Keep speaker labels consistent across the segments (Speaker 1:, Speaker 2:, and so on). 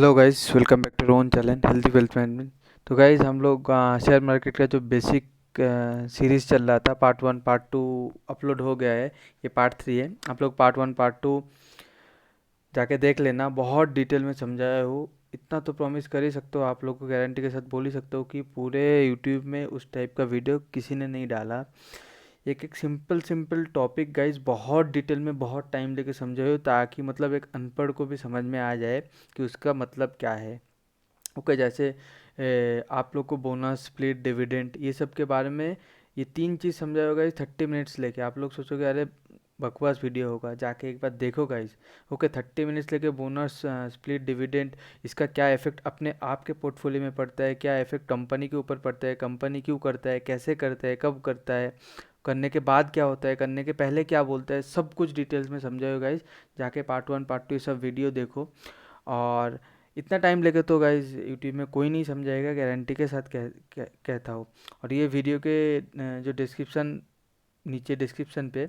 Speaker 1: Hello guys, welcome back to own channel healthy wealth management. तो guys हम लोग share market का जो बेसिक सीरीज़ चल रहा था, पार्ट 1 पार्ट 2 अपलोड हो गया है। ये पार्ट 3 है। आप लोग पार्ट 1 पार्ट 2 जाके देख लेना, बहुत डिटेल में समझाया हो। इतना तो प्रॉमिस कर ही सकते हो, आप लोग को गारंटी के साथ बोल ही सकते हो कि पूरे यूट्यूब में उस टाइप का वीडियो किसी ने नहीं डाला। एक एक सिंपल सिंपल टॉपिक गाइस बहुत डिटेल में बहुत टाइम लेके समझाए हो, ताकि मतलब एक अनपढ़ को भी समझ में आ जाए कि उसका मतलब क्या है। ओके, जैसे आप लोग को बोनस, स्प्लिट, डिविडेंड, ये सब के बारे में ये तीन चीज़ समझा होगा इस 30 मिनट्स लेके। आप लोग सोचोगे अरे बकवास वीडियो होगा, जाके एक बार देखो गाइस। ओके, 30 मिनट्स लेके बोनस, स्प्लिट, डिविडेंड, इसका क्या इफेक्ट अपने आप के पोर्टफोलियो में पड़ता है, क्या इफेक्ट कंपनी के ऊपर पड़ता है, कंपनी क्यों करता है, कैसे करता है, कब करता है, करने के बाद क्या होता है, करने के पहले क्या बोलता है, सब कुछ डिटेल्स में समझाओ गाइस। जाके पार्ट 1 पार्ट 2 ये सब वीडियो देखो। और इतना टाइम लेके तो गाइज यूट्यूब में कोई नहीं समझाएगा, गारंटी के साथ कहता हूँ। और ये वीडियो के जो डिस्क्रिप्शन, नीचे डिस्क्रिप्शन पे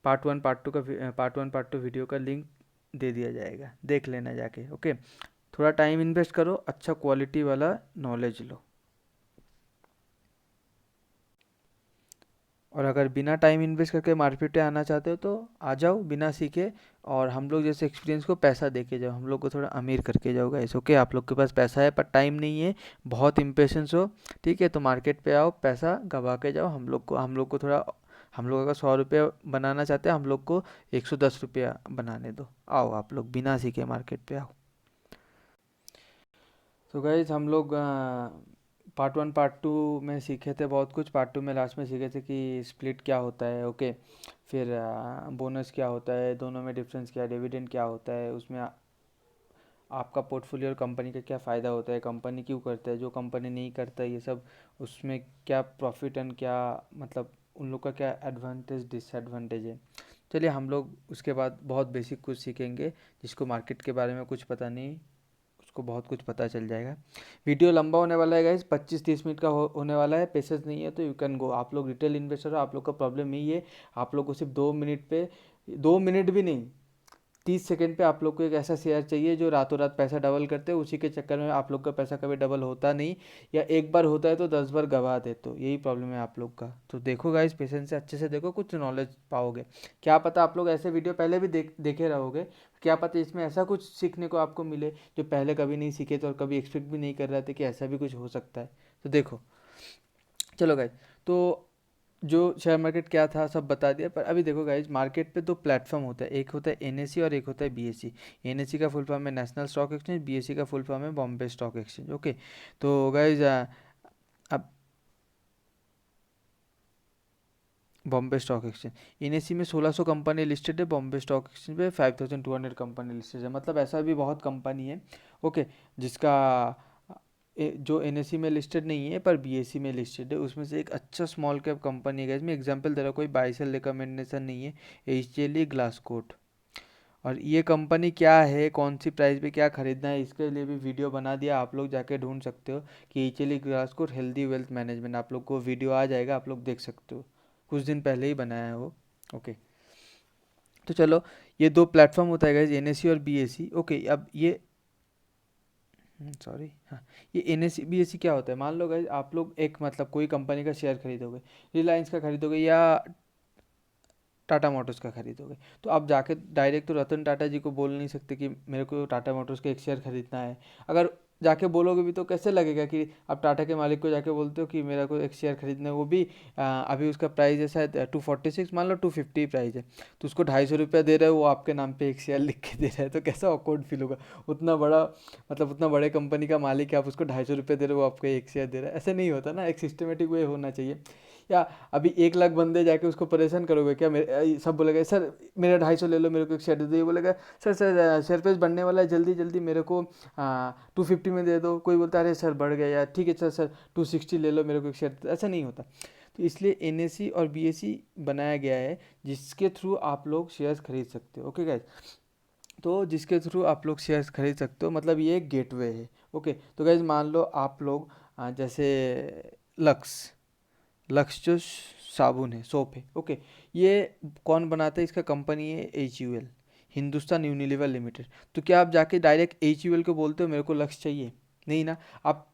Speaker 1: part one part two video का लिंक दे दिया जाएगा, देख लेना जाके। ओके, थोड़ा टाइम इन्वेस्ट करो, अच्छा क्वालिटी वाला नॉलेज लो। और अगर बिना टाइम इन्वेस्ट करके मार्केट में आना चाहते हो तो आ जाओ बिना सीखे, और हम लोग जैसे एक्सपीरियंस को पैसा दे के जाओ, हम लोग को थोड़ा अमीर करके जाओ गाइस। ओके, आप लोग के पास पैसा है पर टाइम नहीं है, बहुत इम्पेशेंस हो, ठीक है, तो मार्केट पे आओ, पैसा गवा के जाओ। हम लोग को थोड़ा, हम लोग अगर 100 रुपया बनाना चाहते हैं, हम लोग को 110 रुपया बनाने दो। आओ आप लोग बिना सीखे मार्केट पे आओ। तो गाइज हम लोग पार्ट 1 पार्ट 2 में सीखे थे बहुत कुछ। पार्ट 2 में लास्ट में सीखे थे कि स्प्लिट क्या होता है। ओके, फिर बोनस क्या होता है, दोनों में डिफरेंस क्या है, डिविडेंड क्या होता है, उसमें आपका पोर्टफोलियो और कंपनी का क्या फ़ायदा होता है, कंपनी क्यों करता है, जो कंपनी नहीं करता है ये सब, उसमें क्या प्रॉफिट एंड क्या मतलब उन लोग का क्या एडवांटेज डिसएडवांटेज है। चलिए, हम लोग उसके बाद बहुत बेसिक कुछ सीखेंगे, जिसको मार्केट के बारे में कुछ पता नहीं उसको बहुत कुछ पता चल जाएगा। वीडियो लंबा होने वाला है गाइस, 25-30 मिनट का होने वाला है। पेशेंस नहीं है तो यू कैन गो। आप लोग रिटेल इन्वेस्टर हो, आप लोग का प्रॉब्लम यही है, आप लोग को सिर्फ 2 मिनट पे, 2 मिनट भी नहीं, 30 सेकेंड पे आप लोग को एक ऐसा शेयर चाहिए जो रातों रात पैसा डबल करते हैं। उसी के चक्कर में आप लोग का पैसा कभी डबल होता नहीं, या एक बार होता है तो 10 बार गवा देते हो। यही प्रॉब्लम है आप लोग का। तो देखो गाइस, पेशेंस से अच्छे से देखो, कुछ नॉलेज पाओगे। क्या पता आप लोग ऐसे वीडियो पहले भी देखे रहोगे, क्या पता इसमें ऐसा कुछ सीखने को आपको मिले जो पहले कभी नहीं सीखे थे और कभी एक्सपेक्ट भी नहीं कर रहे थे कि ऐसा भी कुछ हो सकता है। तो देखो, चलो गाइज, तो जो शेयर मार्केट क्या था सब बता दिया। पर अभी देखो गाइज, मार्केट पे दो प्लेटफॉर्म होता है, एक होता है एनएससी और एक होता है बीएससी। एनएससी का फुल फॉर्म है नेशनल स्टॉक एक्सचेंज, बीएससी का फुल फॉर्म है बॉम्बे स्टॉक एक्सचेंज। ओके, तो गाइज अब बॉम्बे स्टॉक एक्सचेंज, एनएससी में 1600 कंपनी लिस्टेड है, बॉम्बे स्टॉक एक्सचेंज पे 5200 कंपनी लिस्टेड है। मतलब ऐसा भी बहुत कंपनी है, ओके, जिसका जो एनएससी में लिस्टेड नहीं है पर बीएससी में लिस्टेड है। उसमें से एक अच्छा स्मॉल कैप कंपनी है, इसमें एग्जांपल दे रहा हूँ, कोई बाई सेल रिकमेंडेशन नहीं है, एचएलई ग्लासकोट। और ये कंपनी क्या है, कौन सी प्राइस पे क्या खरीदना है, इसके लिए भी वीडियो बना दिया, आप लोग जाके ढूंढ सकते हो कि HLE Glascoat healthy wealth management, आप लोग को वीडियो आ जाएगा, आप लोग देख सकते हो, कुछ दिन पहले ही बनाया है वो। ओके, तो चलो, ये दो प्लेटफॉर्म होता है गाइस, एनएससी और बीएससी। ओके, अब ये सॉरी, हाँ, ये N S C B S C क्या होता है। मान लो गाइज, आप लोग एक मतलब कोई कंपनी का शेयर खरीदोगे, रिलायंस का खरीदोगे या टाटा मोटर्स का खरीदोगे, तो आप जाके डायरेक्ट तो रतन टाटा जी को बोल नहीं सकते कि मेरे को टाटा मोटर्स का एक शेयर खरीदना है। अगर जाके बोलोगे भी तो कैसे लगेगा कि आप टाटा के मालिक को जाके बोलते हो कि मेरा को एक शेयर खरीदना है, वो भी अभी उसका प्राइस है शायद 246, मान लो 250 प्राइस है, तो उसको 250 रुपया दे रहे हो, वो आपके नाम पे एक शेयर लिख के दे रहा है, तो कैसा ऑकवर्ड फील होगा। उतना बड़ा, मतलब उतना बड़े कंपनी का मालिक है, आप उसको 250 रुपये दे रहे हो, वो आपको एक शेयर दे रहा है, ऐसे नहीं होता ना, एक सिस्टमेटिक वे होना चाहिए। या अभी 1 लाख बंदे जाके उसको परेशान करोगे क्या, मेरे सब बोलेगा सर मेरा 250 ले लो, मेरे को एक शेयर दे दो, ये बोलेगा सर सर शेयर प्राइस बढ़ने वाला है, जल्दी जल्दी मेरे को 250 में दे दो, कोई बोलता है अरे सर बढ़ गया यार, ठीक है सर सर 260 ले लो, मेरे को एक शेयर, ऐसा नहीं होता। तो इसलिए एनएससी और बीएससी बनाया गया है, जिसके थ्रू आप लोग शेयर्स खरीद सकते हो। ओके गाइज, तो जिसके थ्रू आप लोग शेयर्स खरीद सकते हो, मतलब ये एक गेटवे है। ओके, तो गाइज मान लो आप लोग जैसे लक्स लक्स जो साबुन है, सोप है, ओके, ये कौन बनाता है, इसका कंपनी है H U L. Hindustan Unilever limited. तो क्या आप जाके डायरेक्ट HUL को बोलते हो मेरे को लक्स चाहिए? नहीं ना। आप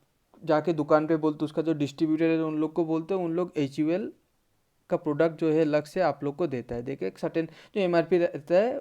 Speaker 1: जाके दुकान पे बोलते हो, उसका जो डिस्ट्रीब्यूटर है उन लोग को बोलते हो, उन लोग HUL का प्रोडक्ट जो है लक्स से आप लोग को देता है, देखिए एक सर्टेन जो MRP रहता है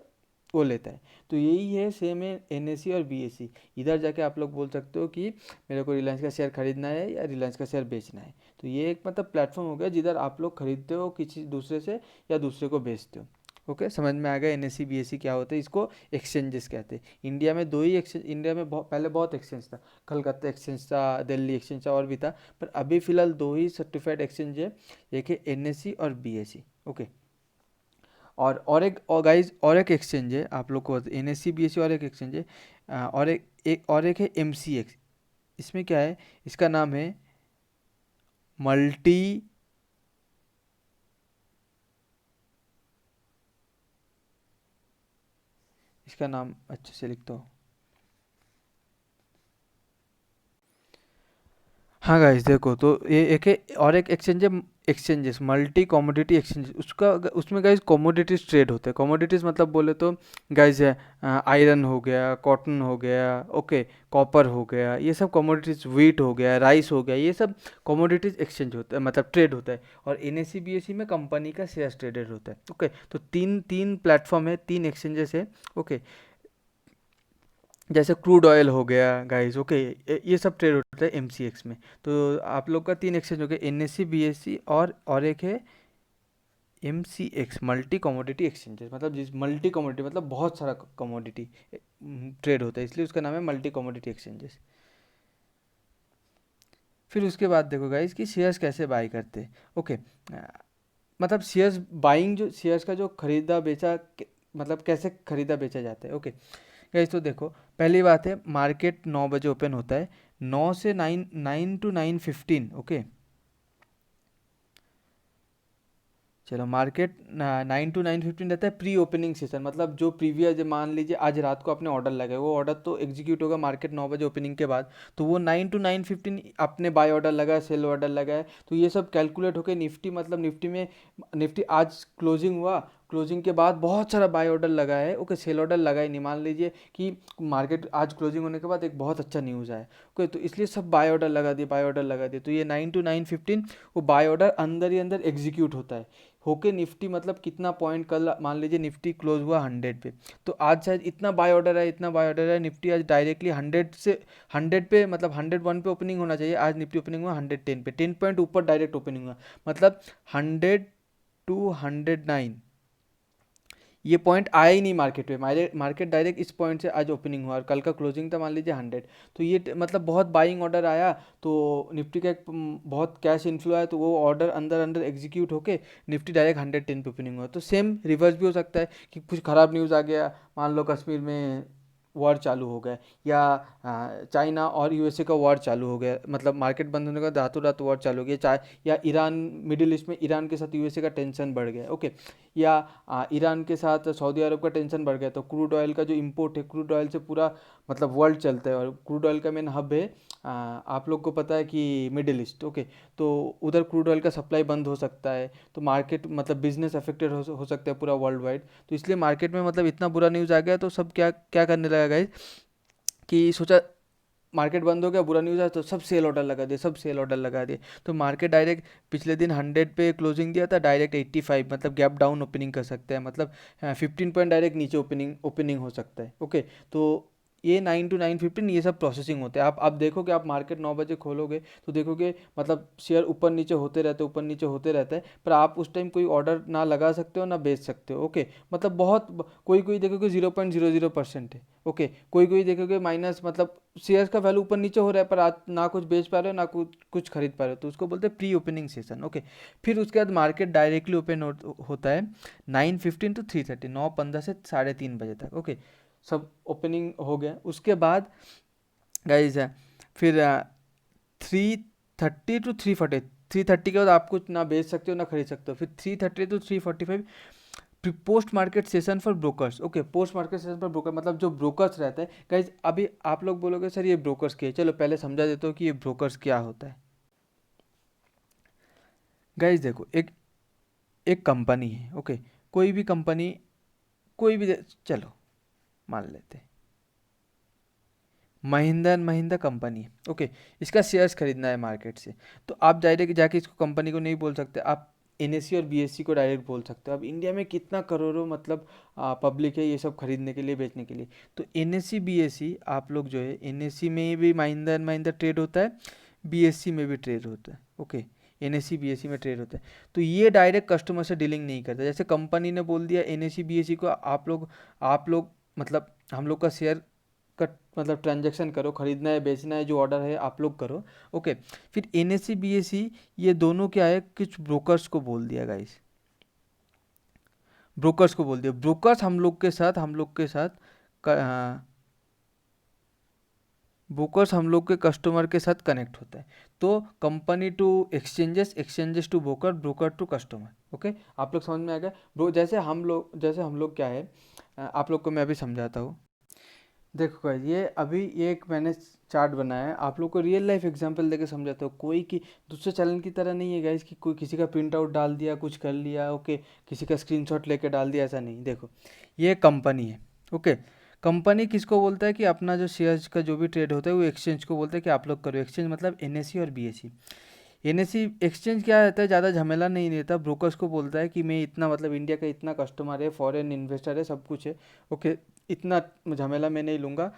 Speaker 1: वो लेता है। तो यही है सेम है NSE और BSE। इधर जाके आप लोग बोल सकते हो कि मेरे को रिलायंस का शेयर खरीदना है या रिलायंस का शेयर बेचना है। तो ये एक मतलब प्लेटफॉर्म हो गया जिधर आप लोग खरीदते हो किसी दूसरे से या दूसरे को बेचते हो। ओके, समझ में आ गया NSE BSE क्या होता है। इसको एक्सचेंजेस कहते हैं। इंडिया में दो ही एक्सचेंज, इंडिया में पहले बहुत एक्सचेंज था, कलकत्ता एक्सचेंज था, दिल्ली एक्सचेंज था, और भी था, पर अभी फिलहाल दो ही सर्टिफाइड एक्सचेंज है, एक है NSE और BSE। ओके, और एक और गाइज और एक एक्सचेंज है आप लोग को NSE BSE और एक एक्सचेंज है, और एक है MCX। इसमें क्या है, इसका नाम है मल्टी, इसका नाम अच्छे से लिखता हूँ। हाँ गाइस देखो, तो ये एक है और एक एक्सचेंज है, एक्सचेंजेस मल्टी कमोडिटी एक्सचेंज। उसका उसमें गाइस कमोडिटीज ट्रेड होते हैं। कमोडिटीज मतलब बोले तो गाइस है आयरन हो गया, कॉटन हो गया, ओके, कॉपर हो गया, ये सब कमोडिटीज, व्हीट हो गया, राइस हो गया, ये सब कमोडिटीज एक्सचेंज होता है, मतलब ट्रेड होता है। और NSE BSE में कंपनी का शेयर ट्रेडेड होता है। ओके, तो तीन तीन प्लेटफॉर्म है, तीन एक्सचेंजेस है। ओके, जैसे क्रूड ऑयल हो गया गाइस, ओके, ये सब ट्रेड होता है MCX में। तो आप लोग का तीन एक्सचेंज हो गए, NSE BSE और एक है MCX, मल्टी कमोडिटी एक्सचेंजेस। मतलब जिस मल्टी कमोडिटी मतलब बहुत सारा कमोडिटी ट्रेड होता है, इसलिए उसका नाम है मल्टी कमोडिटी एक्सचेंजेस। फिर उसके बाद देखो गाइस कि शेयर्स कैसे बाई करते हैं। ओके, मतलब शेयर्स बाइंग, जो शेयर्स का जो खरीदा बेचा मतलब कैसे खरीदा बेचा जाता है। ओके गाइस, तो देखो पहली बात है, मार्केट 9 बजे ओपन होता है, 9 से 9 to 9:15। ओके, चलो मार्केट 9 to 9:15 रहता है प्री ओपनिंग सेशन। मतलब जो प्रीवियस, मान लीजिए आज रात को आपने ऑर्डर लगाया, वो ऑर्डर तो एग्जीक्यूट होगा मार्केट 9 बजे ओपनिंग के बाद। तो वो 9 to 9:15 आपने बाय ऑर्डर लगाया, सेल ऑर्डर लगाया, तो ये सब कैलकुलेट होकर निफ्टी, मतलब निफ्टी में, निफ्टी आज क्लोजिंग हुआ, क्लोजिंग के बाद बहुत सारा बाय ऑर्डर लगा है, ओके, सेल ऑर्डर लगा ही नहीं। मान लीजिए कि मार्केट आज क्लोजिंग होने के बाद एक बहुत अच्छा न्यूज़ आया, ओके, तो इसलिए सब बाय ऑर्डर लगा दिए, बाय ऑर्डर लगा दिए। तो ये 9 to 9:15 वो बाय ऑर्डर अंदर ही अंदर एग्जीक्यूट होता है होके निफ्टी, मतलब कितना पॉइंट, कल मान लीजिए निफ्टी क्लोज हुआ 100 पे, तो आज शायद इतना बाय ऑर्डर है, इतना बाय ऑर्डर है, निफ्टी आज डायरेक्टली 100 पे, मतलब 101 पे ओपनिंग होना चाहिए, आज निफ्टी ओपनिंग हुआ 110 पे, 10 पॉइंट ऊपर डायरेक्ट ओपनिंग हुआ। मतलब 100 to 109 ये पॉइंट आया ही नहीं मार्केट पे, मार्केट डायरेक्ट इस पॉइंट से आज ओपनिंग हुआ, और कल का क्लोजिंग था मान लीजिए 100। तो ये मतलब बहुत बाइंग ऑर्डर आया, तो निफ्टी का एक बहुत कैश इन्फ्लो आया, तो वो ऑर्डर अंदर अंदर एग्जीक्यूट होके निफ्टी डायरेक्ट 110 पे ओपनिंग हुआ। तो सेम रिवर्स भी हो सकता है कि कुछ ख़राब न्यूज़ आ गया, मान लो कश्मीर में वॉर चालू हो गया, या चाइना और USA का वॉर चालू हो गया, मतलब मार्केट बंद होने का रातों रात वॉर चालू हो गया, चाहे या ईरान, मिडिल ईस्ट में ईरान के साथ USA का टेंशन बढ़ गया, ओके, या ईरान के साथ सऊदी अरब का टेंशन बढ़ गया, तो क्रूड ऑयल का जो इंपोर्ट है, क्रूड ऑयल से पूरा मतलब वर्ल्ड चलता है, और क्रूड ऑयल का मेन हब है आप लोग को पता है कि मिडिल ईस्ट। ओके, तो उधर क्रूड ऑयल का सप्लाई बंद हो सकता है, तो मार्केट मतलब बिजनेस अफेक्टेड हो सकता है पूरा वर्ल्ड वाइड। तो इसलिए मार्केट में मतलब इतना बुरा न्यूज़ आ गया, तो सब क्या क्या करने लगा गाइस कि सोचा मार्केट बंद हो गया, बुरा न्यूज़ आया, तो सब सेल ऑर्डर लगा दिए, सब सेल ऑर्डर लगा दिए। तो मार्केट डायरेक्ट पिछले दिन 100 पे क्लोजिंग दिया था, डायरेक्ट 85, मतलब गैप डाउन ओपनिंग कर सकते हैं, मतलब 15 पॉइंट डायरेक्ट नीचे ओपनिंग ओपनिंग हो सकता है। ओके, तो ये 9 to 9:15 ये सब प्रोसेसिंग होते हैं। आप देखोगे, आप मार्केट 9 बजे खोलोगे तो देखोगे मतलब शेयर ऊपर नीचे होते रहते, ऊपर नीचे होते रहता है, पर आप उस टाइम कोई ऑर्डर ना लगा सकते हो ना बेच सकते हो। ओके, मतलब बहुत कोई कोई देखोगे 0.00% है, ओके, कोई कोई देखोगे माइनस, मतलब शेयर्स का वैल्यू ऊपर नीचे हो रहा है, पर आज ना कुछ बेच पा रहे हो ना कुछ कुछ खरीद पा रहे हो, तो उसको बोलते हैं प्री ओपनिंग सेशन। ओके, फिर उसके बाद मार्केट डायरेक्टली ओपन होता है 9:15 to 3:30, 9:15 से 3:30 बजे तक। ओके, सब ओपनिंग हो गया, उसके बाद गाइज फिर 3:30 to 3:40, 3:30 के बाद आप कुछ ना बेच सकते हो ना खरीद सकते हो। फिर 3:30 to 3:45 post market session for brokers. Okay, post market session for broker मतलब जो ब्रोकर्स रहते हैं गाइज। अभी आप लोग बोलोगे सर ये ब्रोकर्स क्या है, चलो पहले समझा देता हूँ कि ये ब्रोकर्स क्या होता है। गाइज देखो, एक एक कंपनी है, ओके, कोई भी कंपनी, कोई भी चलो मान लेते हैं महिंद्रा एंड महिंद्रा कंपनी है, ओके। इसका शेयर्स खरीदना है मार्केट से, तो आप डायरेक्ट जाके इसको कंपनी को नहीं बोल सकते, आप एनएससी और बीएससी को डायरेक्ट बोल सकते हो। अब इंडिया में कितना करोड़ों मतलब पब्लिक है ये सब खरीदने के लिए, बेचने के लिए। तो एनएससी बीएससी आप लोग जो है, एनएससी में भी महिंद्रा एंड महिंद्रा ट्रेड होता है, बीएससी में भी ट्रेड होता है, ओके। एनएससी बीएससी में ट्रेड होता है, तो ये डायरेक्ट कस्टमर से डीलिंग नहीं करता। जैसे कंपनी ने बोल दिया एनएससी बीएससी को आप लोग मतलब हम लोग का शेयर का मतलब ट्रांजैक्शन करो, खरीदना है बेचना है जो ऑर्डर है आप लोग करो, ओके। फिर एनएससी बीएससी ये दोनों क्या है, कुछ ब्रोकर्स को बोल दिया गाइस, ब्रोकर्स को बोल दिया। ब्रोकर्स हम लोग के साथ ब्रोकर्स हम लोग के कस्टमर के साथ कनेक्ट होता है। तो company to exchanges, exchanges to broker, broker to customer, okay. आप लोग समझ में आ गया ब्रो। जैसे हम लोग क्या है, आप लोग को मैं अभी समझाता हूँ। देखो गाइस, ये एक मैंने चार्ट बनाया है, आप लोग को रियल लाइफ एग्जांपल देके समझाता हूँ। कोई की दूसरे चैनल की तरह नहीं है गाइस कि कोई किसी का प्रिंट आउट डाल दिया, कुछ कर लिया, ओके, किसी का स्क्रीनशॉट लेके डाल दिया, ऐसा नहीं। देखो ये कंपनी है, ओके। कंपनी किसको बोलता है कि अपना जो शेयर्स का जो भी ट्रेड होता है वो एक्सचेंज को बोलता है कि आप लोग करो। एक्सचेंज मतलब एनएससी और बीएससी। एनएससी एक्सचेंज क्या रहता है, ज़्यादा झमेला नहीं रहता। ब्रोकर्स को बोलता है कि मैं इतना मतलब इंडिया का इतना कस्टमर है, फॉरेन इन्वेस्टर है, सब कुछ है, ओके, इतना झमेला मैं नहीं लूँगा,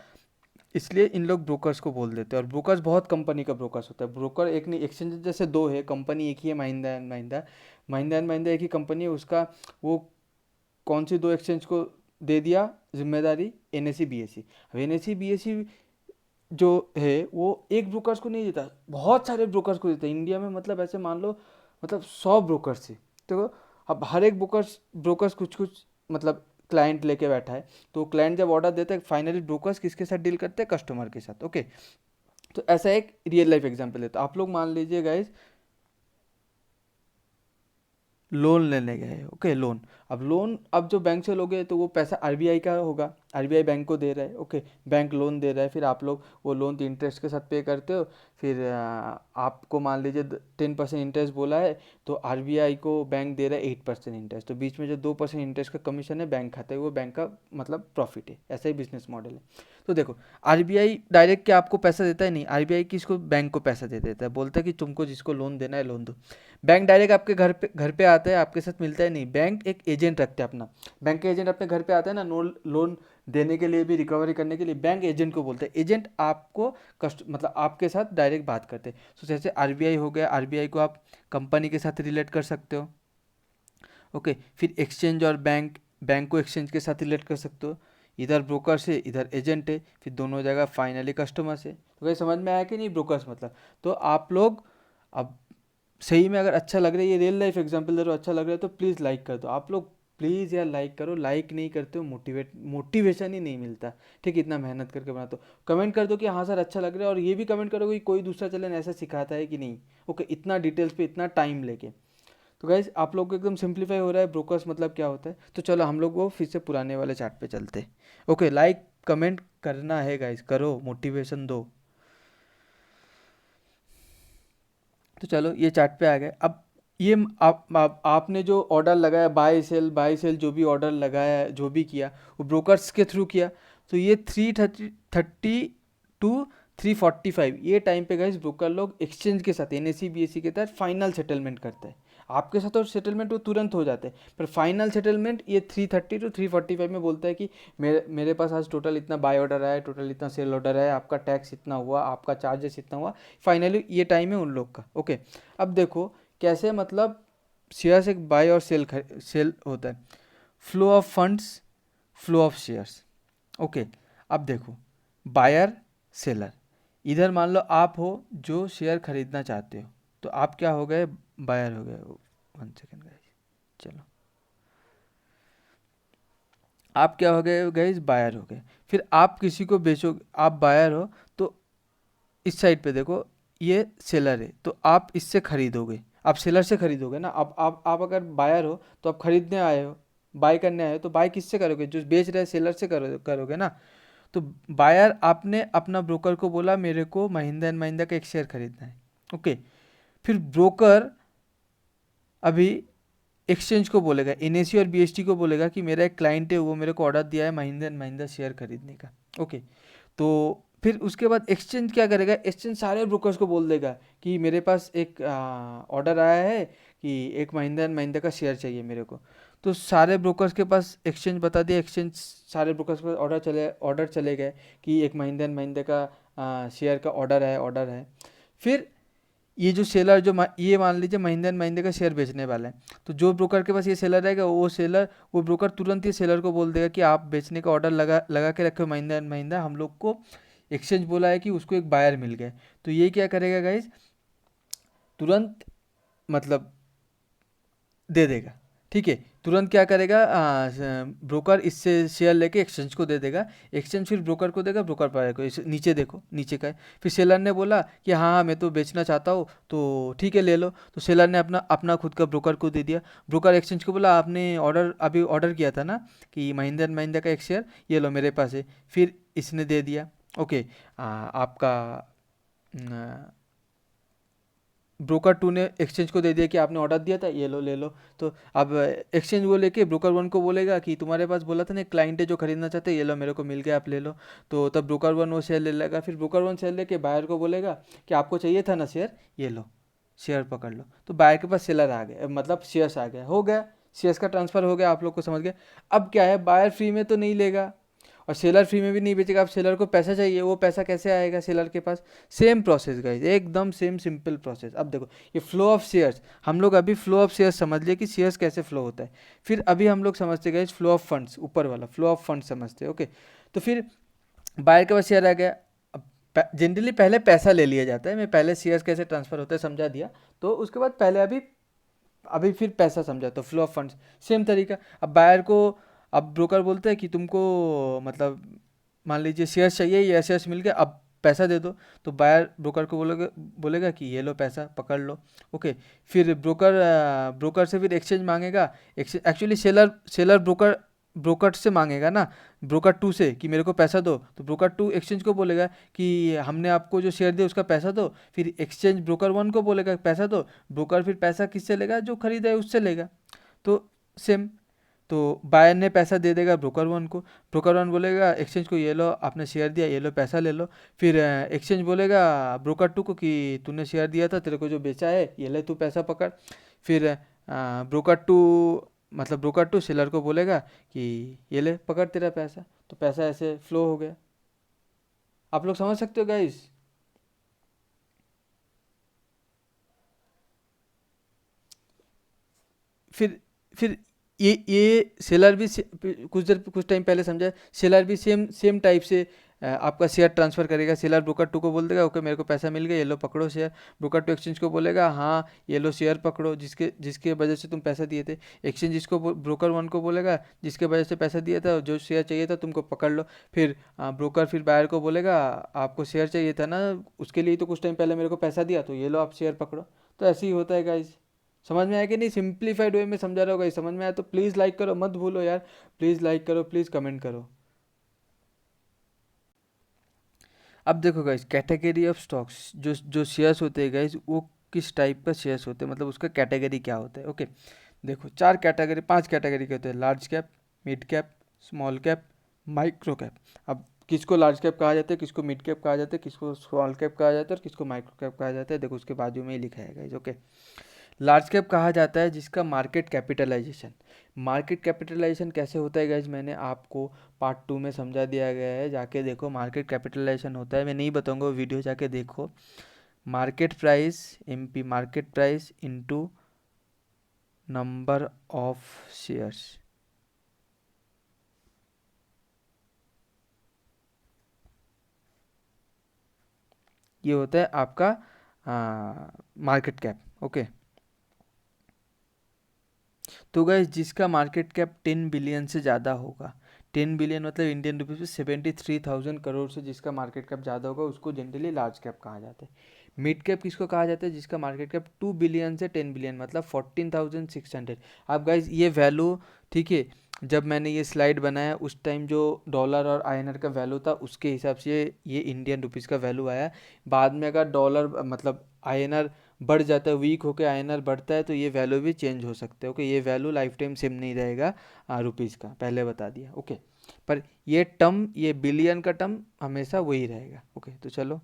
Speaker 1: इसलिए इन लोग ब्रोकर्स को बोल देते हैं। और ब्रोकर्स बहुत कंपनी का ब्रोकर्स होता है। ब्रोकर एक नहीं, एक्सचेंज जैसे दो है, कंपनी एक ही है, महिंद्रा एंड महिंद्रा। महिंद्रा एंड महिंद्रा एक ही कंपनी है, उसका वो कौन सी दो एक्सचेंज को दे दिया जिम्मेदारी, एनएससी बीएससी। अब एनएससी बीएससी जो है वो एक ब्रोकर्स को नहीं देता, बहुत सारे ब्रोकर्स को देता है इंडिया में। मतलब ऐसे मान लो मतलब 100 ब्रोकर्स थे, तो अब हर एक ब्रोकर्स ब्रोकर्स कुछ कुछ मतलब क्लाइंट लेके बैठा है। तो क्लाइंट जब ऑर्डर देता है, फाइनली ब्रोकर्स किसके साथ डील करते हैं, कस्टमर के साथ, ओके। तो ऐसा एक रियल लाइफ एग्जांपल है। तो आप लोग मान लीजिए गाइस, लोन लेने गए, ओके, लोन। अब जो बैंक से लोगे तो वो पैसा आरबीआई का होगा, आरबीआई बैंक को दे रहा है, ओके। बैंक लोन दे रहा है, फिर आप लोग वो लोन इंटरेस्ट के साथ पे करते हो। फिर आपको मान लीजिए 10% इंटरेस्ट बोला है, तो आरबीआई को बैंक दे रहा है 8% इंटरेस्ट। तो बीच में जो 2% इंटरेस्ट का कमीशन है बैंक खाता है, वो बैंक का मतलब प्रॉफिट है। ऐसा ही बिजनेस मॉडल है। तो देखो, आरबीआई डायरेक्ट क्या आपको पैसा देता है, नहीं, आरबीआई किसको, बैंक को पैसा दे देता है, बोलता है कि तुमको जिसको लोन देना है लोन दो। बैंक डायरेक्ट आपके घर पे आता है, आपके साथ मिलता है नहीं। बैंक एक एजेंट रखते हैं अपना। बैंक के एजेंट अपने घर पे आता है ना, लोन देने के लिए भी, रिकवरी करने के लिए बैंक एजेंट को बोलते हैं। एजेंट आपको मतलब आपके साथ डायरेक्ट बात करते हैं। तो जैसे आरबीआई हो गया, आरबीआई को आप कंपनी के साथ रिलेट कर सकते हो, ओके। फिर एक्सचेंज और बैंक, बैंक को एक्सचेंज के साथ रिलेट कर सकते हो। इधर ब्रोकर्स है, इधर एजेंट है, फिर दोनों जगह फाइनली कस्टमर्स है। तो ये समझ में आया कि नहीं ब्रोकर्स मतलब। तो आप लोग अब सही में अगर अच्छा लग रहा है, ये रियल लाइफ एग्जांपल दे रहा हो, अच्छा लग रहा है तो प्लीज़ लाइक कर दो आप लोग। प्लीज़ यार लाइक करो, लाइक नहीं करते हो मोटिवेशन ही नहीं मिलता, ठीक है, इतना मेहनत करके बनाते हो। कमेंट कर दो कि हाँ सर अच्छा लग रहा है, और ये भी कमेंट करो कि कोई दूसरा चैनल ऐसा सिखाता है कि नहीं, ओके, इतना डिटेल्स पे इतना टाइम लेके। तो गाइज आप लोग को एकदम सिंप्लीफाई हो रहा है ब्रोकर्स मतलब क्या होता है। तो चलो हम लोग वो फिर से पुराने वाले चार्ट पे चलते हैं, ओके। लाइक कमेंट करना है गाइज, करो, मोटिवेशन दो। तो चलो ये चार्ट पे आ गए। अब ये आपने जो ऑर्डर लगाया, बाय सेल जो भी ऑर्डर लगाया है, जो भी किया, वो ब्रोकर्स के थ्रू किया। तो ये 3:30 to 3:45 ये टाइम पे गाइस ब्रोकर लोग एक्सचेंज के साथ, एनएससी बीएससी के तहत फाइनल सेटलमेंट करते हैं। आपके साथ और सेटलमेंट वो तुरंत हो जाते हैं, पर फाइनल सेटलमेंट ये 3:30 to 3:45 में बोलता है कि मेरे पास आज टोटल इतना बाय ऑर्डर आया, टोटल इतना सेल ऑर्डर है, आपका टैक्स इतना हुआ, आपका चार्जेस इतना हुआ। फाइनली ये टाइम है उन लोग का, ओके। अब देखो कैसे मतलब शेयर्स एक बाय और सेल होता है। Flow of funds, flow of shares, okay. अब देखो, बायर सेलर, इधर मान लो आप हो जो शेयर खरीदना चाहते हो, तो आप क्या हो गए, बायर हो गए। 1 सेकेंड गाइस, चलो, आप क्या हो गए गाइस, बायर हो गए। फिर आप किसी को बेचो, आप बायर हो, तो इस साइड पे देखो, ये सेलर है, तो आप इससे खरीदोगे, आप सेलर से खरीदोगे ना। आप अगर बायर हो तो आप खरीदने आए हो, बाय करने आए हो, तो बाय किससे करोगे, जो बेच रहे सेलर से करोगे ना। तो बायर आपने अपना ब्रोकर को बोला मेरे को महिंद्रा एंड महिंद्रा का एक शेयर खरीदना है, ओके। फिर ब्रोकर अभी एक्सचेंज को बोलेगा, एनएसी और बीएसटी को बोलेगा कि मेरा एक क्लाइंट है, वो मेरे को ऑर्डर दिया है महिंद्रा एंड महिंद्रा शेयर खरीदने का। ओके, तो फिर उसके बाद एक्सचेंज क्या करेगा, एक्सचेंज सारे ब्रोकर्स को बोल देगा कि मेरे पास एक ऑर्डर आया है कि एक महिंद्रा एंड महिंद्रा का शेयर चाहिए मेरे को। तो सारे ब्रोकर्स के पास एक्सचेंज बता दिया, एक्सचेंज सारे ब्रोकर्स के पास ऑर्डर चले गए कि एक महिंद्रा एंड महिंद्रा का शेयर का ऑर्डर है। फिर ये जो सेलर ये मान लीजिए महिंद्रा एंड महिंद्रा का शेयर बेचने वाला है, तो जो ब्रोकर के पास ये सेलर रहेगा वो ब्रोकर तुरंत ही सेलर को बोल देगा कि आप बेचने का ऑर्डर लगा लगा के रखे हो महिंद्रा एंड महिंद्रा, हम लोग को एक्सचेंज बोला है कि उसको एक बायर मिल गया। तो ये क्या करेगा गाइज, तुरंत मतलब दे देगा। ठीक है, तुरंत क्या करेगा, ब्रोकर इससे शेयर लेके एक्सचेंज को दे देगा, एक्सचेंज फिर ब्रोकर को देगा, ब्रोकर बायर को। नीचे देखो, नीचे का है। फिर सेलर ने बोला कि हाँ हाँ मैं तो बेचना चाहता हूँ, तो ठीक है ले लो। तो सेलर ने अपना अपना खुद का ब्रोकर को दे दिया। ब्रोकर एक्सचेंज को बोला आपने अभी ऑर्डर किया था ना कि महिंद्रा एंड महिंद्रा का एक शेयर, ये लो मेरे पास है। फिर इसने दे दिया। ओके, आपका ब्रोकर टू ने एक्सचेंज को दे दिया कि आपने ऑर्डर दिया था, ये लो ले लो। तो अब एक्सचेंज वो लेके ब्रोकर वन को बोलेगा कि तुम्हारे पास बोला था ना क्लाइंट है जो खरीदना चाहते हैं, ये लो मेरे को मिल गया, आप ले लो। तो तब ब्रोकर वन वो शेयर ले लेगा। फिर ब्रोकर वन शेयर लेके बायर को बोलेगा कि आपको चाहिए था ना शेयर, ये लो शेयर पकड़ लो। तो बायर के पास सेलर आ गए, मतलब शेयर्स आ गया, हो गया शेयर्स का ट्रांसफर हो गया। आप लोग को समझ गए। अब क्या है, बायर फ्री में तो नहीं लेगा और सेलर फ्री में भी नहीं बेचेगा। अब सेलर को पैसा चाहिए, वो पैसा कैसे आएगा सेलर के पास? सेम प्रोसेस गाइस, एकदम सेम सिंपल प्रोसेस। अब देखो ये फ्लो ऑफ शेयर्स, हम लोग अभी फ्लो ऑफ शेयर्स समझ लिए कि शेयर्स कैसे फ्लो होता है। फिर अभी हम लोग समझते गाइस फ्लो ऑफ फंड्स, ऊपर वाला फ्लो ऑफ फंड्स समझते हैं। ओके, तो फिर बायर के पास शेयर आ गया। जनरली पहले पैसा ले लिया जाता है, मैं पहले शेयर्स कैसे ट्रांसफर होता है समझा दिया। तो उसके बाद पहले अभी फिर पैसा समझा, तो फ्लो ऑफ फंड्स सेम तरीका। अब बायर को, अब ब्रोकर बोलते हैं कि तुमको मतलब मान लीजिए शेयर्स चाहिए, ये शेयर्स मिल गए, अब पैसा दे दो। तो बायर ब्रोकर को बोलेगा बोलेगा कि ये लो पैसा पकड़ लो। ओके, फिर ब्रोकर से फिर एक्सचेंज मांगेगा। एक्चुअली सेलर ब्रोकर से मांगेगा ना, ब्रोकर टू से कि मेरे को पैसा दो। तो ब्रोकर टू एक्सचेंज को बोलेगा कि हमने आपको जो शेयर दिया उसका पैसा दो। फिर एक्सचेंज ब्रोकर वन को बोलेगा पैसा दो। ब्रोकर फिर पैसा किससे लेगा, जो खरीदा है उससे लेगा। तो सेम, तो बायर ने पैसा दे देगा ब्रोकर वन को। ब्रोकर वन बोलेगा एक्सचेंज को ये लो आपने शेयर दिया, ये लो पैसा ले लो। फिर एक्सचेंज बोलेगा ब्रोकर टू को कि तूने शेयर दिया था, तेरे को जो बेचा है ये ले तू पैसा पकड़। फिर ब्रोकर टू सेलर को बोलेगा कि ये ले पकड़ तेरा पैसा। तो पैसा ऐसे फ्लो हो गया। आप लोग समझ सकते हो गाइस? फिर ये सेलर भी कुछ टाइम पहले समझा, सेलर भी सेम सेम टाइप से आपका शेयर ट्रांसफ़र करेगा। सेलर ब्रोकर टू को बोल देगा ओके मेरे को पैसा मिल गया, ये लो पकड़ो शेयर। ब्रोकर टू एक्सचेंज को बोलेगा हाँ ये लो शेयर पकड़ो, जिसके जिसके वजह से तुम पैसा दिए थे। एक्सचेंज इसको ब्रोकर वन को बोलेगा जिसके वजह से पैसा दिया था, जो शेयर चाहिए था तुमको पकड़ लो। फिर ब्रोकर फिर बायर को बोलेगा आपको शेयर चाहिए था ना, उसके लिए तो कुछ टाइम पहले मेरे को पैसा दिया, तो ये लो आप शेयर पकड़ो। तो ऐसे ही होता है गाइज। समझ में आया कि नहीं? सिंप्लीफाइड वे में समझा रहा होगा। समझ में आया तो प्लीज़ लाइक करो, मत भूलो यार, प्लीज़ लाइक करो, प्लीज़ कमेंट करो। अब देखो गाइस, कैटेगरी ऑफ स्टॉक्स, जो जो शेयर्स होते हैं गाइस, वो किस टाइप का शेयर्स होते हैं, मतलब उसका कैटेगरी क्या होता है। ओके, देखो पांच कैटेगरी के होते हैं। Large cap, mid cap, small cap, micro cap. अब किसको लार्ज कैप कहा जाता है, किसको मिड कैप कहा जाता है, किसको स्मॉल कैप कहा जाता है और किसको माइक्रो कैप कहा जाता है, देखो उसके बाजू में ही लिखा है गाइस। ओके, लार्ज कैप कहा जाता है जिसका मार्केट कैपिटलाइजेशन कैसे होता है गाइज, मैंने आपको पार्ट 2 में समझा दिया गया है, जाके देखो। मार्केट कैपिटलाइजेशन होता है, मैं नहीं बताऊंगा, वो वीडियो जाके देखो। Market price, MP market price into number of shares, ये होता है आपका मार्केट कैप। ओके, तो गाइज जिसका मार्केट कैप 10 बिलियन से ज़्यादा होगा, 10 बिलियन मतलब इंडियन रुपीज़ में 73,000 करोड़ से जिसका मार्केट कैप ज़्यादा होगा उसको जनरली लार्ज कैप कहा जाता है। मिड कैप किसको कहा जाता है, जिसका मार्केट कैप 2 बिलियन से 10 बिलियन मतलब 14,600। अब गाइज ये वैल्यू, ठीक है, जब मैंने ये स्लाइड बनाया उस टाइम जो डॉलर और आईएनआर का वैल्यू था उसके हिसाब से ये इंडियन रुपीज़ का वैल्यू आया। बाद में अगर डॉलर मतलब आईएनआर बढ़ जाता है, वीक होकर आईएनआर बढ़ता है, तो ये वैल्यू भी चेंज हो सकते हैं। ओके, ये वैल्यू लाइफ टाइम सेम नहीं रहेगा रुपीज़ का, पहले बता दिया। ओके, पर ये टर्म, ये बिलियन का टर्म हमेशा वही रहेगा। ओके, तो चलो,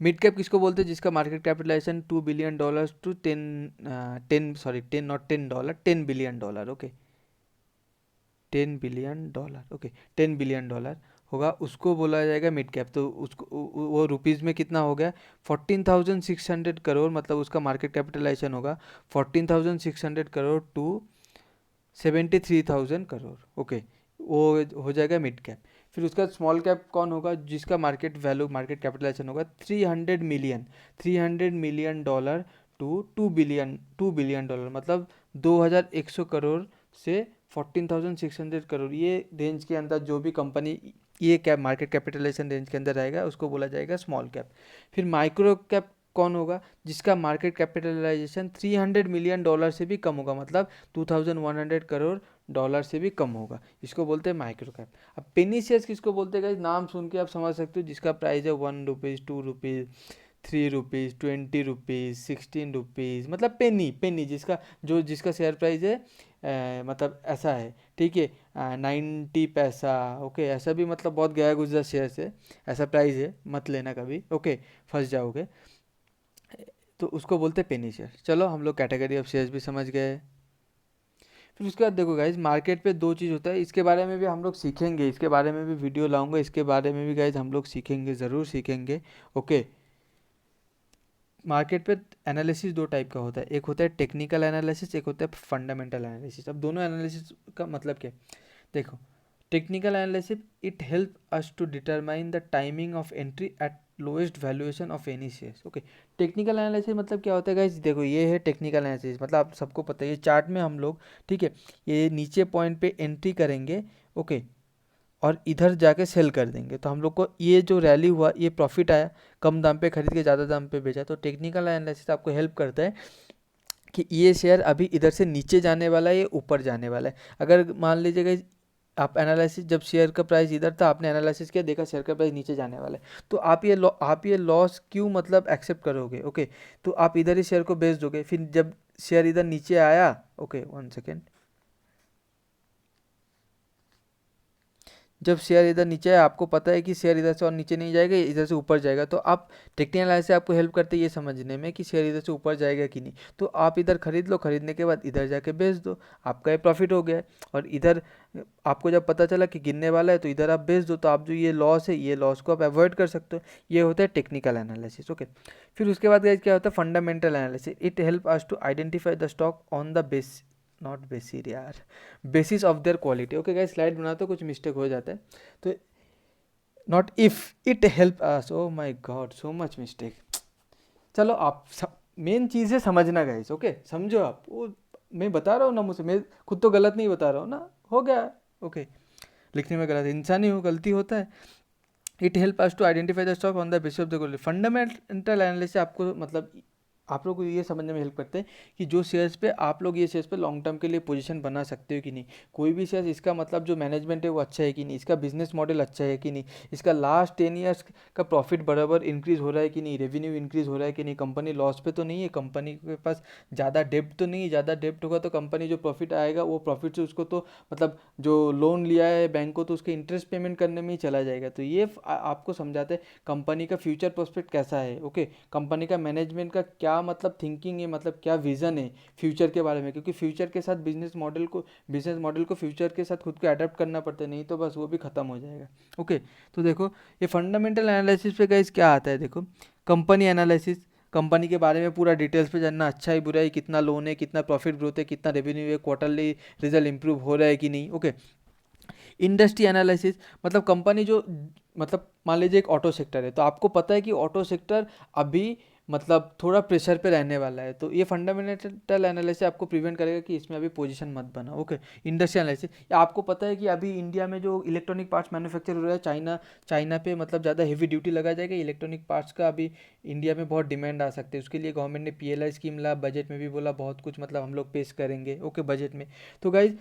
Speaker 1: मिड कैप किसको बोलते हैं? जिसका market capitalisation $2 billion to 10 billion dollar. Okay, $10 billion. Okay, $10 billion होगा, उसको बोला जाएगा मिड कैप। तो उसको वो रुपीज़ में कितना हो गया? 14,600 करोड़, मतलब उसका मार्केट कैपिटलाइजेशन होगा 14,600 करोड़ टू 73,000 करोड़। ओके, वो हो जाएगा मिड कैप। फिर उसका स्मॉल कैप कौन होगा? जिसका मार्केट वैल्यू, मार्केट कैपिटलाइजेशन होगा 300 million dollar to 2 billion dollar, मतलब 2,100 करोड़ से 14,600 करोड़, ये रेंज के अंदर जो भी कंपनी ये कैप मार्केट कैपिटलाइजेशन रेंज के अंदर रहेगा उसको बोला जाएगा स्मॉल कैप। फिर माइक्रो कैप कौन होगा? जिसका मार्केट कैपिटलाइजेशन $300 मिलियन से भी कम होगा, मतलब 2,100 करोड़ डॉलर से भी कम होगा, इसको बोलते हैं माइक्रो कैप। अब पेनी शेयर्स किसको बोलते हैं? नाम सुन के आप समझ सकते हो, जिसका प्राइस है ₹1, ₹2, ₹3, ₹20, ₹16, मतलब पेनी जिसका शेयर प्राइस है मतलब ऐसा है, ठीक है, 90 पैसा। ओके, ऐसा भी मतलब बहुत गया गुजरा शेयर से, ऐसा प्राइस है, मत लेना कभी। ओके, फंस जाओगे। तो उसको बोलते हैं पेनी शेयर। चलो, हम लोग कैटेगरी ऑफ शेयर्स भी समझ गए। फिर उसके बाद देखो गाइज, मार्केट पे दो चीज़ होता है, इसके बारे में भी हम लोग सीखेंगे, इसके बारे में भी वीडियो लाऊंगा, इसके बारे में भी गाइज हम लोग सीखेंगे, ज़रूर सीखेंगे। ओके, मार्केट पे एनालिसिस दो टाइप का होता है, एक होता है टेक्निकल एनालिसिस, एक होता है फंडामेंटल एनालिसिस। अब दोनों एनालिसिस का मतलब क्या है? देखो, technical analysis it help us to determine the timing of entry at lowest valuation of any shares. Okay, technical analysis मतलब क्या होता है गाइस? देखो, ये है टेक्निकल एनालिसिस, मतलब आप सबको पता है, ये चार्ट में हम लोग, ठीक है, ये नीचे पॉइंट पे एंट्री करेंगे, ओके, और इधर जाके सेल कर देंगे, तो हम लोग को ये जो रैली हुआ, ये प्रॉफिट आया, कम दाम पे खरीद के ज़्यादा दाम पे बेचा। तो टेक्निकल एनालिसिस आपको हेल्प करता है कि ये शेयर अभी इधर से नीचे जाने वाला है, ये ऊपर जाने वाला है। अगर मान लीजिएगा आप एनालिसिस, जब शेयर का प्राइस इधर था, आपने एनालिसिस किया, देखा शेयर का प्राइस नीचे जाने वाला है, तो आप ये लॉस क्यों मतलब एक्सेप्ट करोगे? ओके, तो आप इधर ही शेयर को बेच दोगे। फिर जब शेयर इधर नीचे आया, ओके 1 सेकेंड, जब शेयर इधर नीचे है, आपको पता है कि शेयर इधर से और नीचे नहीं जाएगा, इधर से ऊपर जाएगा, तो आप टेक्निकल एनालिसिस आपको हेल्प करते हैं ये समझने में कि शेयर इधर से ऊपर जाएगा कि नहीं। तो आप इधर खरीद लो, खरीदने के बाद इधर जाके बेच दो, आपका ये प्रॉफिट हो गया है। और इधर आपको जब पता चला कि गिरने वाला है, तो इधर आप बेच दो, तो आप जो ये लॉस है, ये लॉस को आप अवॉइड कर सकते हो। ये होता है टेक्निकल एनालिसिस। ओके, फिर उसके बाद गाइस क्या होता है? Fundamental analysis. It help us to identify the stock on the base, not basis यार, basis of their quality. Okay guys, slide बनाते हो कुछ मिस्टेक हो जाता है, तो not if it help us, oh my god, so much mistake. चलो, आप मेन चीज़ है समझना गाइस। ओके, समझो आप, वो मैं बता रहा हूँ ना, मुझसे मैं खुद तो गलत नहीं बता रहा हूँ ना, हो गया। ओके, लिखने में गलत, इंसान ही हूँ, गलती होता है। It help us to identify the stock on the basis of the quality. Fundamental analysis आपको मतलब आप लोग को ये समझने में हेल्प करते हैं कि जो शेयर्स पे आप लोग ये शेयर्स पे लॉन्ग टर्म के लिए पोजीशन बना सकते हो कि नहीं। कोई भी शेयर, इसका मतलब जो मैनेजमेंट है वो अच्छा है कि नहीं, इसका बिजनेस मॉडल अच्छा है कि नहीं, इसका लास्ट 10 ईयर्स का प्रॉफिट बराबर इंक्रीज हो रहा है कि नहीं, रेवेन्यू इंक्रीज हो रहा है कि नहीं, कंपनी लॉस पे तो नहीं है, कंपनी के पास ज़्यादा डेब्ट तो नहीं है। ज़्यादा डेब्ट होगा तो कंपनी जो प्रॉफिट आएगा, वो प्रॉफिट से उसको तो मतलब जो लोन लिया है बैंक को, तो उसके इंटरेस्ट पेमेंट करने में ही चला जाएगा। तो ये आपको समझाते हैं कंपनी का फ्यूचर प्रोस्पेक्ट कैसा है। ओके, कंपनी का मैनेजमेंट का क्या मतलब थिंकिंग है, मतलब क्या विज़न है फ्यूचर के बारे में, क्योंकि फ्यूचर के साथ बिजनेस मॉडल को फ्यूचर के साथ खुद को अडेप्ट करना पड़ता है, नहीं तो बस वो भी ख़त्म हो जाएगा। ओके, तो देखो, ये फंडामेंटल एनालिसिस पे गाइस क्या आता है? देखो, कंपनी एनालिसिस, कंपनी के बारे में पूरा डिटेल्स पे जानना, अच्छा है बुरा है, कितना लोन है, कितना प्रॉफिट ग्रोथ है, कितना रेवेन्यू है, क्वार्टरली रिजल्ट इंप्रूव हो रहा है कि नहीं। ओके, इंडस्ट्री एनालिसिस, मतलब कंपनी जो, मतलब मान लीजिए एक ऑटो सेक्टर है, तो आपको पता है कि ऑटो सेक्टर अभी मतलब थोड़ा प्रेशर पे रहने वाला है, तो ये फंडामेंटल एनालिसिस आपको प्रिवेंट करेगा कि इसमें अभी पोजीशन मत बना। ओके, इंडस्ट्री एनालिसिस, या आपको पता है कि अभी इंडिया में जो इलेक्ट्रॉनिक पार्ट्स मैन्युफैक्चर हो रहा है, चाइना पे मतलब ज़्यादा हेवी ड्यूटी लगाया जाएगा, इलेक्ट्रॉनिक पार्ट्स का अभी इंडिया में बहुत डिमांड आ सकती है, उसके लिए गवर्नमेंट ने PLI स्कीम ला, बजट में भी बोला बहुत कुछ मतलब हम लोग पेश करेंगे। ओके, बजट में, तो गाइज,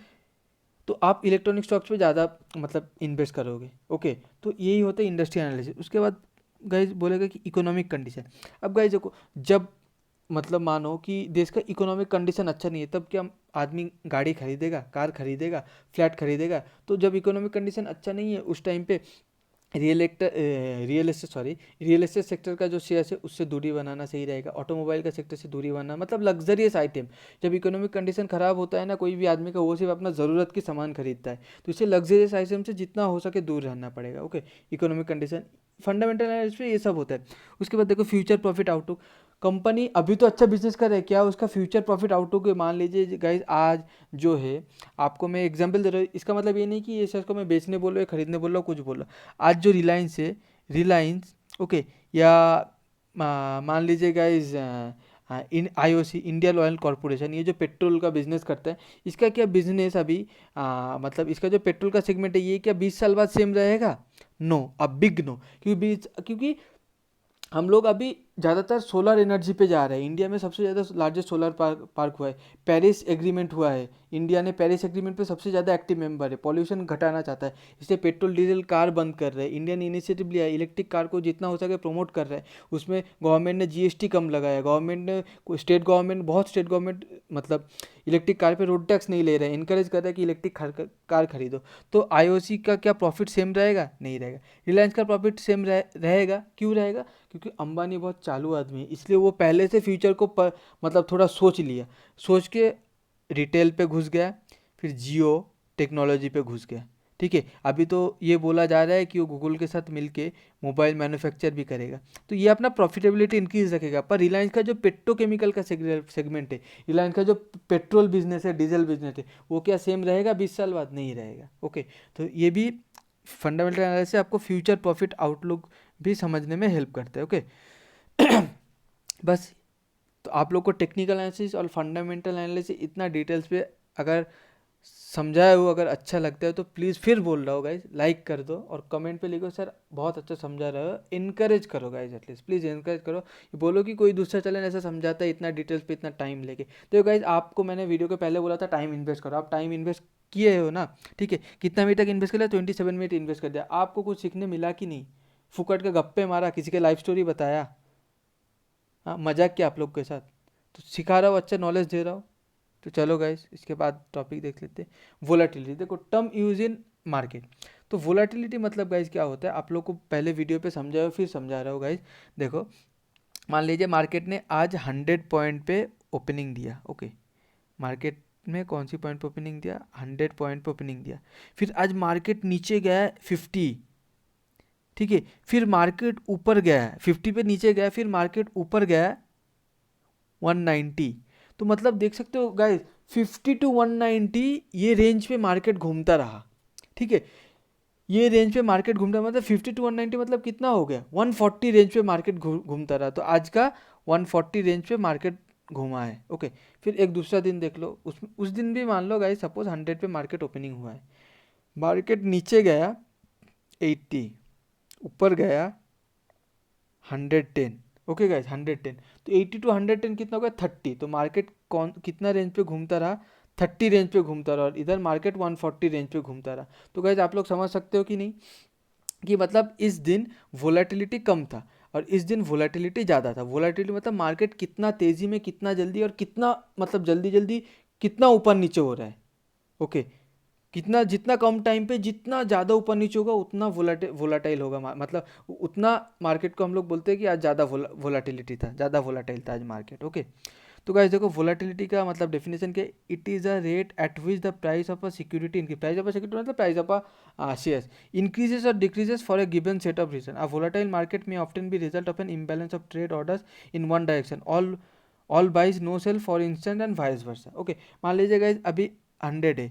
Speaker 1: तो आप इलेक्ट्रॉनिक स्टॉक्स पे ज़्यादा मतलब इन्वेस्ट करोगे। ओके, तो यही होता है इंडस्ट्री एनालिसिस। उसके बाद गाइज बोलेगा कि इकोनॉमिक कंडीशन। अब गाइज देखो, जब मतलब मानो कि देश का इकोनॉमिक कंडीशन अच्छा नहीं है, तब क्या आदमी गाड़ी खरीदेगा, कार खरीदेगा, फ्लैट खरीदेगा? तो जब इकोनॉमिक कंडीशन अच्छा नहीं है उस टाइम पे रियल एस्टेट सेक्टर का जो शेयर है उससे दूरी बनाना सही रहेगा। ऑटोमोबाइल का सेक्टर से दूरी बनाना, मतलब लग्जरियस आइटम। जब इकोनॉमिक कंडीशन खराब होता है ना कोई भी आदमी का, वो सिर्फ अपना ज़रूरत की सामान खरीदता है, तो इससे लग्जरियस आइटम से जितना हो सके दूर रहना पड़ेगा। Okay, economic condition fundamental analysis पे ये सब होता है। उसके बाद देखो फ्यूचर प्रॉफिट आउटलुक। कंपनी अभी तो अच्छा बिजनेस कर रहा है, क्या उसका फ्यूचर प्रॉफिट आउटलुक है? मान लीजिए गाइज आज जो है, आपको मैं एग्जांपल दे रहा हूँ, इसका मतलब ये नहीं कि ये शेयर को मैं बेचने बोल रहा हूँ, खरीदने बोल रहा हूँ, कुछ बोल रहा हूँ। आज जो रिलायंस है, रिलायंस, ओके, या मान लीजिए guys in IOC, Indian oil corporation, ये जो पेट्रोल का बिजनेस करता है, इसका क्या बिजनेस अभी मतलब इसका जो पेट्रोल का सेगमेंट है ये क्या 20 साल बाद सेम रहेगा? नो, अब बिग नो। क्योंकि हम लोग अभी ज़्यादातर सोलर एनर्जी पे जा रहे हैं। इंडिया में सबसे ज़्यादा लार्जेस्ट सोलर पार्क हुआ है, पेरिस एग्रीमेंट हुआ है, इंडिया ने पेरिस एग्रीमेंट पे सबसे ज़्यादा एक्टिव मेंबर है, पॉल्यूशन घटाना चाहता है, इसलिए पेट्रोल डीजल कार बंद कर रहे हैं। इंडिया ने इनिशिएटिव लिया है, इलेक्ट्रिक कार को जितना हो सके प्रमोट कर रहा है। उसमें गवर्नमेंट ने GST कम लगाया, गवर्नमेंट ने बहुत स्टेट गवर्नमेंट मतलब इलेक्ट्रिक कार पे रोड टैक्स नहीं ले रहे हैं, इनकरेज कर रहे हैं कि इलेक्ट्रिक कार खरीदो। तो IOC का क्या प्रॉफिट सेम रहेगा? नहीं रहेगा। रिलायंस का प्रॉफिट सेम रहेगा। क्यों रहेगा? क्योंकि अंबानी बहुत चालू आदमी है, इसलिए वो पहले से फ्यूचर को मतलब थोड़ा सोच लिया, सोच के रिटेल पे घुस गया, फिर जियो टेक्नोलॉजी पे घुस गया। ठीक है, अभी तो ये बोला जा रहा है कि वो गूगल के साथ मिलके मोबाइल मैन्युफैक्चर भी करेगा, तो ये अपना प्रॉफिटेबिलिटी इंक्रीज रखेगा। पर रिलायंस का जो पेट्रोकेमिकल का सेगमेंट है, रिलायंस का जो पेट्रोल बिजनेस है, डीजल बिजनेस है, वो क्या सेम रहेगा 20 साल बाद? नहीं रहेगा। ओके, तो ये भी फंडामेंटल एनालिसिस आपको फ्यूचर प्रॉफिट आउटलुक भी समझने में हेल्प करता है। ओके बस, तो आप लोग को टेक्निकल एनालिसिस और फंडामेंटल एनालिसिस इतना डिटेल्स पे अगर समझाया हो, अगर अच्छा लगता है तो प्लीज़, फिर बोल रहा हो गाइज, लाइक कर दो और कमेंट पे लिखो सर बहुत अच्छा समझा रहे हो। इनकरेज करो गाइज, एटलीस्ट प्लीज़ इनकरेज करो। ये बोलो कि कोई दूसरा चैनल ऐसा समझाता है इतना डिटेल्स पे इतना टाइम लेके। तो गाइज आपको मैंने वीडियो के पहले बोला था टाइम इन्वेस्ट करो, आप टाइम इन्वेस्ट किए हो ना? ठीक है, कितना मिनट तक इन्वेस्ट कर लिया? 27 मिनट इन्वेस्ट कर दिया। आपको कुछ सीखने मिला कि नहीं? फुकट के गप्पे मारा, किसी के लाइफ स्टोरी बताया, हाँ मजाक किया आप लोग के साथ? तो सिखा रहा हूँ, अच्छा नॉलेज दे रहा हूँ। तो चलो गाइस, इसके बाद टॉपिक देख लेते हैं। वोलाटिलिटी, देखो टर्म यूज इन मार्केट। तो वोलाटिलिटी मतलब गाइस क्या होता है, आप लोग को पहले वीडियो पे समझाया फिर समझा रहा हूँ गाइस। देखो, मान लीजिए मार्केट ने आज 100 पॉइंट पे ओपनिंग दिया। ओके, मार्केट में कौन सी पॉइंट पे ओपनिंग दिया? 100 पॉइंट पे ओपनिंग दिया। फिर आज मार्केट नीचे गया 50, ठीक है, फिर मार्केट ऊपर गया 50 पे नीचे गया, फिर मार्केट ऊपर गया 190। तो मतलब देख सकते हो गाइस, 50 to 190 ये रेंज पे मार्केट घूमता रहा। ठीक है, ये रेंज पे मार्केट घूमता, मतलब 50 to 190 मतलब कितना हो गया? 140 रेंज पे मार्केट घूमता रहा। तो आज का 140 रेंज पे मार्केट घूमा है। ओके, फिर एक दूसरा दिन देख लो, उस दिन भी मान लो गाइस सपोज 100 पे मार्केट ओपनिंग हुआ है, मार्केट नीचे गया 80, ऊपर गया 110। ओके गाइस, 110, तो 80 to 110 कितना हो गया? 30। तो मार्केट कौन कितना रेंज पे घूमता रहा? 30 रेंज पे घूमता रहा, और इधर मार्केट 140 रेंज पे घूमता रहा। तो गाइस आप लोग समझ सकते हो कि नहीं, कि मतलब इस दिन वोलेटिलिटी कम था और इस दिन वोलेटिलिटी ज़्यादा था। वोलेटिलिटी मतलब मार्केट कितना तेज़ी में, कितना जल्दी, और कितना मतलब जल्दी जल्दी कितना ऊपर नीचे हो रहा है। ओके, कितना, जितना कम टाइम पे जितना ज़्यादा ऊपर नीचे होगा उतना वोलाटाइल होगा, मतलब उतना मार्केट को हम लोग बोलते हैं कि आज ज़्यादा वोलाटिलिटी था, ज़्यादा वोलाटाइल था आज मार्केट। ओके, तो गाइस देखो वोलाटिलिटी का मतलब डेफिनेशन क्या? It is a rate at which the price of a security increase, price of a security मतलब price of a shares increases और decreases for a given set of reason. A volatile market में often be result of an imbalance of trade orders in one direction, all buys no sell for instant and vice versa. Okay, मान लीजिए guys अभी 100 है,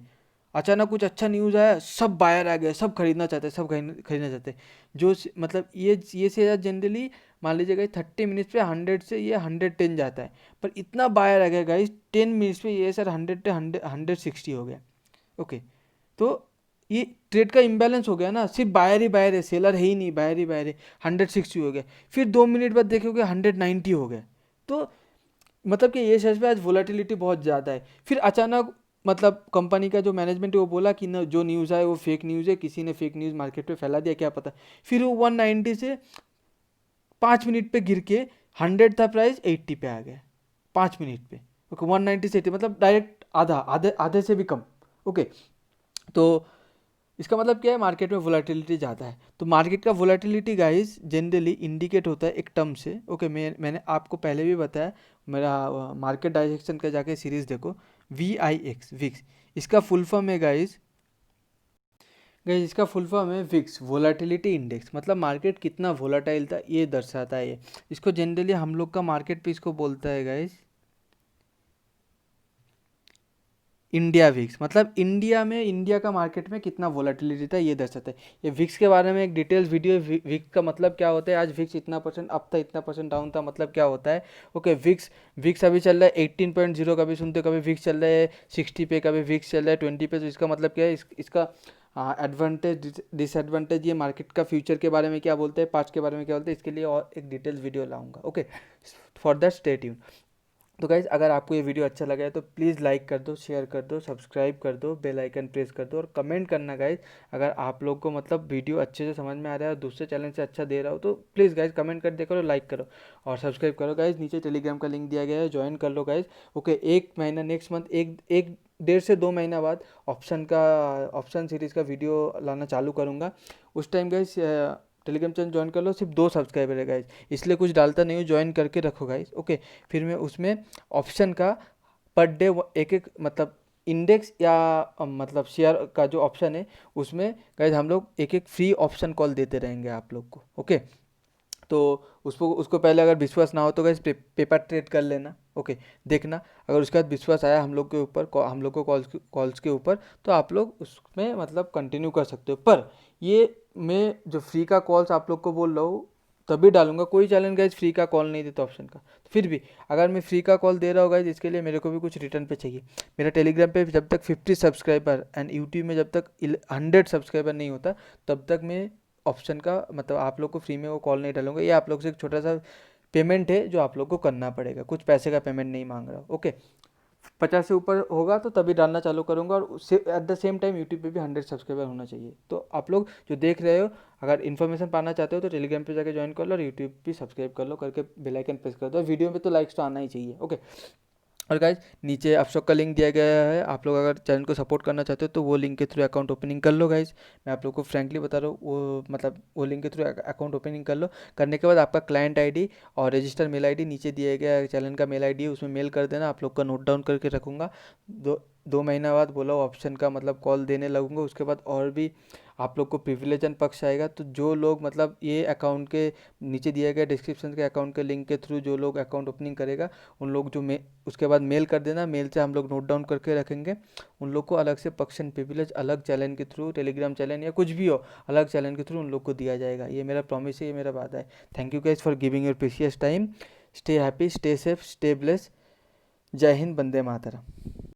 Speaker 1: अचानक कुछ अच्छा news आया, सब बायर आ गए, सब खरीदना चाहते हैं, सब खरीदना चाहते हैं। मतलब ये शेयर जनरली मान लीजिए गाइस 30 मिनट्स पे 100 से ये 110 जाता है, पर इतना बायर आ गया गाइस 10 मिनट्स पे ये सर 100 से 160 हो गया। ओके, तो ये ट्रेड का इम्बैलेंस हो गया ना, सिर्फ बायर ही बायर है, सेलर है ही नहीं, बायर ही बायर है, 160 हो गया। फिर 2 मिनट बाद देखोगे 190 हो गया। तो मतलब कि ये शेयर पे आज वोलेटिलिटी बहुत ज़्यादा है। फिर अचानक मतलब कंपनी का जो मैनेजमेंट है वो बोला कि न, जो न्यूज़ आए वो फेक न्यूज़ है, किसी ने फेक न्यूज़ मार्केट पे फैला दिया, क्या पता। फिर वो 190 से 5 मिनट पे गिर के 100 था प्राइस 80 पे आ गया 5 मिनट पे। ओके 190 से 80 मतलब डायरेक्ट आधा आधे आधे से भी कम। ओके तो इसका मतलब क्या है, मार्केट में वोलेटिलिटी ज़्यादा है। तो मार्केट का वोलेटिलिटी गाइस जनरली इंडिकेट होता है एक टर्म से। ओके मैंने आपको पहले भी बताया, मेरा मार्केट डायरेक्शन का जाके सीरीज देखो, VIX विक्स। इसका फुल फॉर्म है गाइस इसका फुल फॉर्म है विक्स, वोलेटिलिटी इंडेक्स। मतलब मार्केट कितना वोलाटाइल था ये दर्शाता है ये। इसको जनरली हम लोग का मार्केट पे इसको बोलता है गाइस इंडिया विक्स। मतलब इंडिया में, इंडिया का मार्केट में कितना वोलेटिलिटी था ये दर्शाता है। ये विक्स के बारे में एक डिटेल्स वीडियो है, विक्स का मतलब क्या होता है, आज विक्स इतना परसेंट अप था, इतना परसेंट डाउन था, मतलब क्या होता है। ओके विक्स विक्स अभी चल रहा है 18.0, कभी सुनते हो, कभी विक्स चल रहा है 60 पे, कभी विक्स चल रहा है 20 पे। तो इसका मतलब क्या है, इसका एडवांटेज डिसएडवांटेज, ये मार्केट का फ्यूचर के बारे में क्या बोलते हैं, पास्ट के बारे में क्या बोलते हैं, इसके लिए और एक डिटेल्स वीडियो लाऊंगा। Okay for that stay tune. तो गाइज़ अगर आपको ये वीडियो अच्छा लगा है तो प्लीज़ लाइक कर दो, शेयर कर दो, सब्सक्राइब कर दो, बेल आइकन प्रेस कर दो और कमेंट करना गाइज़। अगर आप लोग को मतलब वीडियो अच्छे से समझ में आ रहा है और दूसरे चैनल से अच्छा दे रहा हो तो प्लीज़ गाइज़ कमेंट कर दे करो, लाइक करो और सब्सक्राइब करो गाइज़। नीचे टेलीग्राम का लिंक दिया गया है, ज्वाइन कर लो गाइज़। ओके एक महीना नेक्स्ट मंथ, एक 1.5 से 2 महीना बाद ऑप्शन सीरीज़ का वीडियो लाना चालू करूँगा। उस time guys Telegram channel join कर लो, सिर्फ 2 सब्सक्राइबर है गाइज, इसलिए कुछ डालता नहीं हूँ, ज्वाइन करके रखो गाइज। ओके फिर मैं उसमें ऑप्शन का पर डे एक एक मतलब इंडेक्स या मतलब शेयर का जो ऑप्शन है उसमें गाइज हम लोग एक एक फ्री ऑप्शन कॉल देते रहेंगे आप लोग को। ओके तो उसको पहले अगर विश्वास ना हो तो गाइज पेपर ट्रेड कर लेना। ओके देखना, अगर उसके बाद विश्वास आया हम लोग के ऊपर, हम लोग को कॉल्स के ऊपर, तो आप लोग उसमें मतलब कंटिन्यू कर सकते हो। पर ये मैं जो फ्री का कॉल्स आप लोग को बोल रहा हूँ तभी डालूंगा, कोई चैलेंज गाइज फ्री का कॉल नहीं देता ऑप्शन का। फिर भी अगर मैं फ्री का कॉल दे रहा हूँ गाइज, इसके लिए मेरे को भी कुछ रिटर्न पे चाहिए। मेरा टेलीग्राम पे जब तक 50 सब्सक्राइबर एंड यूट्यूब में जब तक 100 सब्सक्राइबर नहीं होता तब तक मैं ऑप्शन का मतलब आप लोग को फ्री में वो कॉल नहीं डालूंगा। ये आप लोग से एक छोटा सा पेमेंट है जो आप लोग को करना पड़ेगा, कुछ पैसे का पेमेंट नहीं मांग रहा हूँ। ओके 50 से ऊपर होगा तो तभी डालना चालू करूँगा और उससे at the same time YouTube पे भी 100 सब्सक्राइबर होना चाहिए। तो आप लोग जो देख रहे हो अगर इन्फॉर्मेशन पाना चाहते हो तो टेलीग्राम पे जाकर ज्वाइन कर लो और यूट्यूब भी सब्सक्राइब कर लो, करके बेल आइकन प्रेस कर दो। वीडियो में तो लाइक्स तो आना ही चाहिए। ओके और गाइज नीचे अफशोक का लिंक दिया गया है, आप लोग अगर चैनल को सपोर्ट करना चाहते हो तो वो लिंक के थ्रू अकाउंट ओपनिंग कर लो गाइज। मैं आप लोग को फ्रैंकली बता रहा हूँ, वो मतलब वो लिंक के थ्रू अकाउंट ओपनिंग कर लो। करने के बाद आपका क्लाइंट आईडी और रजिस्टर मेल आईडी नीचे दिया गया चैनल का मेल आईडी है, उसमें मेल कर देना। आप लोग का नोट डाउन करके रखूँगा। 2 महीना बाद बोला ऑप्शन का मतलब कॉल देने लगूंगा। उसके बाद और भी आप लोग को प्रिविलेजन पक्ष आएगा। तो जो लोग मतलब ये अकाउंट के नीचे दिया गया डिस्क्रिप्शन के अकाउंट के लिंक के थ्रू जो लोग अकाउंट ओपनिंग करेगा उन लोग जो उसके बाद मेल कर देना, मेल से हम लोग नोट डाउन करके रखेंगे। उन लोग को अलग से पक्ष एंड प्रिविलेज अलग चैनल के थ्रू, टेलीग्राम चैनल या कुछ भी हो, अलग चैनल के थ्रू उन लोग को दिया जाएगा। ये मेरा प्रॉमिस है, ये मेरा वादा है। Thank you guys for giving your precious time. Stay happy, stay safe, stay bless. जय हिंद, वंदे मातरम।